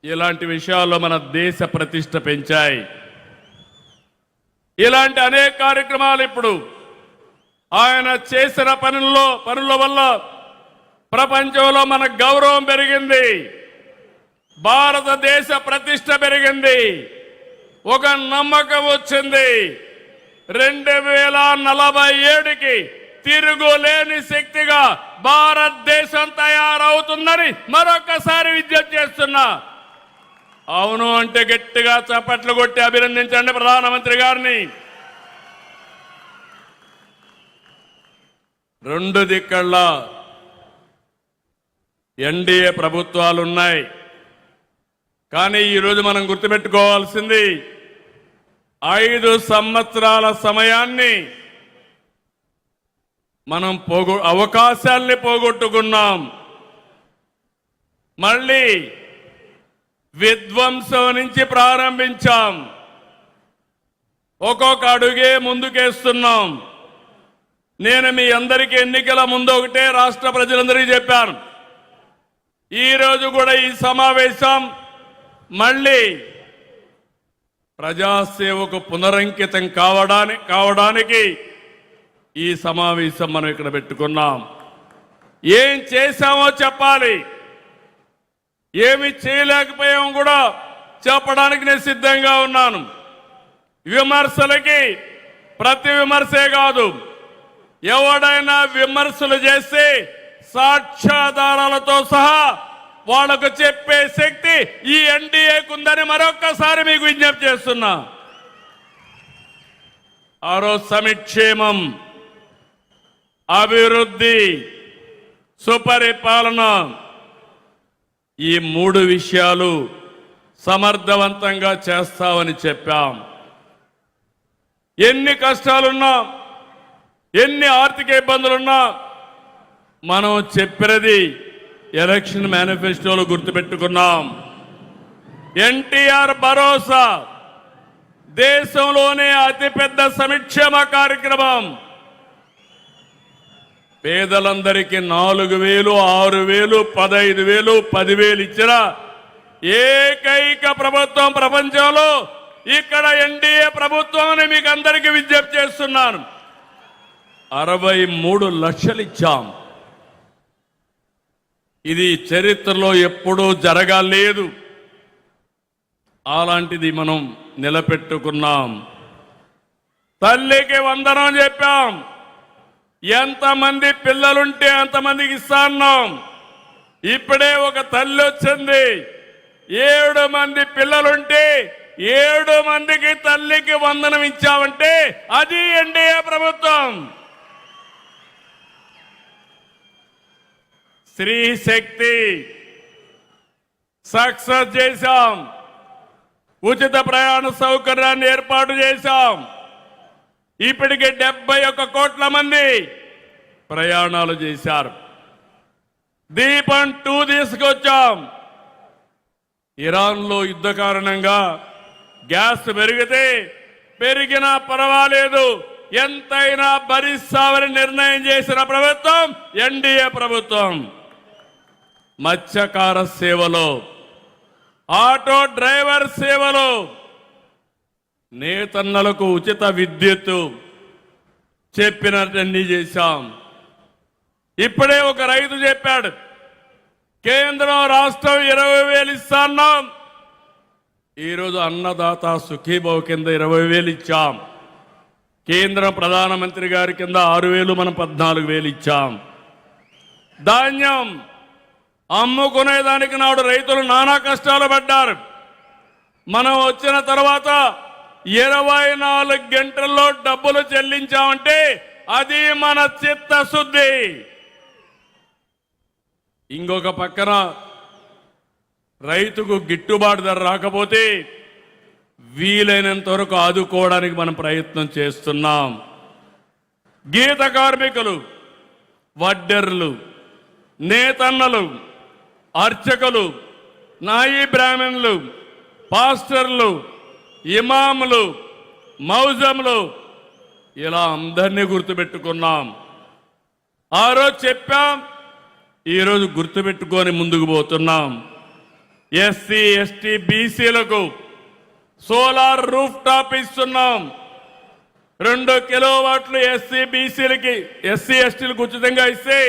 ఇలాంటి విషయాల్లో మన దేశ ప్రతిష్ట పెంచాయి. ఇలాంటి అనేక కార్యక్రమాలు ఇప్పుడు ఆయన చేసిన పనుల వల్ల ప్రపంచంలో మన గౌరవం పెరిగింది, భారతదేశ ప్రతిష్ట పెరిగింది, ఒక నమ్మకం వచ్చింది. 2047కి తిరుగులేని శక్తిగా భారతదేశం తయారవుతుందని మరొకసారి విజ్ఞప్తి చేస్తున్నా. అవును అంటే గట్టిగా చప్పట్లు కొట్టి అభినందించండి ప్రధానమంత్రి గారిని. రెండు దిక్కళ్ళ ఎన్డీఏ ప్రభుత్వాలు ఉన్నాయి. కానీ ఈరోజు మనం గుర్తుపెట్టుకోవాల్సింది 5 సంవత్సరాల సమయాన్ని మనం అవకాశాల్ని పోగొట్టుకున్నాం. మళ్ళీ విధ్వంసం నుంచి ప్రారంభించాం. ఒక్కొక్క అడుగే ముందుకేస్తున్నాం. నేను మీ అందరికీ ఎన్నికల ముందు ఒకటే రాష్ట్ర ప్రజలందరికీ చెప్పాను. ఈరోజు కూడా ఈ సమావేశం మళ్ళీ ప్రజాసేవకు పునరంకితం కావడానికి ఈ సమావేశం మనం ఇక్కడ పెట్టుకున్నాం. ఏం చేశామో చెప్పాలి, ఏమి చేయలేకపోయామో కూడా చెప్పడానికి నేను సిద్ధంగా ఉన్నాను. విమర్శలకి ప్రతి విమర్శే కాదు, ఎవడైనా విమర్శలు చేసి సాక్ష్యాధారాలతో సహా వాళ్ళకు చెప్పే శక్తి ఈ ఎన్డీఏకు ఉందని మరొక్కసారి మీకు విజ్ఞప్తి చేస్తున్నా. ఆరో సంక్షేమం, అభివృద్ధి, సుపరిపాలన, ఈ 3 విషయాలు సమర్థవంతంగా చేస్తామని చెప్పాం. ఎన్ని కష్టాలున్నా, ఎన్ని ఆర్థిక ఇబ్బందులున్నా మనం చెప్పినది ఎలక్షన్ మేనిఫెస్టోలో గుర్తుపెట్టుకున్నాం. ఎన్టీఆర్ భరోసా దేశంలోనే అతిపెద్ద సంక్షేమ కార్యక్రమం. పేదలందరికీ 4,000, 6,000, 15,000, 10,000 ఇచ్చిన ఏకైక ప్రభుత్వం ప్రపంచంలో ఇక్కడ ఎన్డీఏ ప్రభుత్వం అని మీకు అందరికీ విజ్ఞప్తి చేస్తున్నాను. 63 లక్షలు ఇచ్చాం. ఇది చరిత్రలో ఎప్పుడూ జరగలేదు. అలాంటిది మనం నిలబెట్టుకున్నాం. తల్లికి వందనం చెప్పాం. ఎంతమంది పిల్లలుంటే అంతమందికి ఇస్తాన్నాం. ఇప్పుడే ఒక తల్లి వచ్చింది, 7 మంది పిల్లలుంటే 7 మందికి తల్లికి వందనం ఇచ్చామంటే అది ఎన్డీఏ ప్రభుత్వం. స్త్రీ శక్తి సక్సెస్ చేశాం. ఉచిత ప్రయాణ సౌకర్యాన్ని ఏర్పాటు చేశాం. ఇప్పటికే 71 కోట్ల మంది ప్రయాణాలు చేశారు. దీపం 2 తీసుకొచ్చాం. ఇరాన్లో యుద్ధ కారణంగా గ్యాస్ పెరిగినా పర్వాలేదు, ఎంతైనా భరిస్తామని నిర్ణయం చేసిన ప్రభుత్వం ఎన్డీఏ ప్రభుత్వం. మత్స్యకార సేవలో, ఆటో డ్రైవర్ సేవలో, నేతన్నలకు ఉచిత విద్యుత్తు చెప్పినట్లన్నీ చేశాం. ఇప్పుడే ఒక రైతు చెప్పాడు, కేంద్రం రాష్ట్రం 20,000 ఇస్తాన్నాం. ఈరోజు అన్నదాత సుఖీభావ కింద 20,000 ఇచ్చాం. కేంద్రం ప్రధానమంత్రి గారి కింద 6,000, మనం 14,000 ఇచ్చాం. ధాన్యం అమ్ముకునేదానికి నాడు రైతులు నానా కష్టాలు పడ్డారు. మనం వచ్చిన తర్వాత 24 గంటల్లో డబ్బులు చెల్లించామంటే అది మన చిత్తశుద్ధి. ఇంకొక పక్కన రైతుకు గిట్టుబాటు ధర రాకపోతే వీలైనంత వరకు ఆదుకోవడానికి మనం ప్రయత్నం చేస్తున్నాం. గీత కార్మికులు, వడ్డెర్లు, నేతన్నలు, అర్చకులు, నాయీ బ్రాహ్మణులు, పాస్టర్లు, ఇమాములు, మౌజములు, ఇలా అందరినీ గుర్తుపెట్టుకున్నాం. ఆ రోజు చెప్పాం, ఈరోజు గుర్తుపెట్టుకొని ముందుకు పోతున్నాం. ఎస్సీ ఎస్టీ బీసీలకు సోలార్ రూఫ్ టాప్ ఇస్తున్నాం. 2 కిలోవాట్లు ఎస్సీ బీసీలకి ఎస్సీ ఎస్టీలకు ఉచితంగా ఇస్తే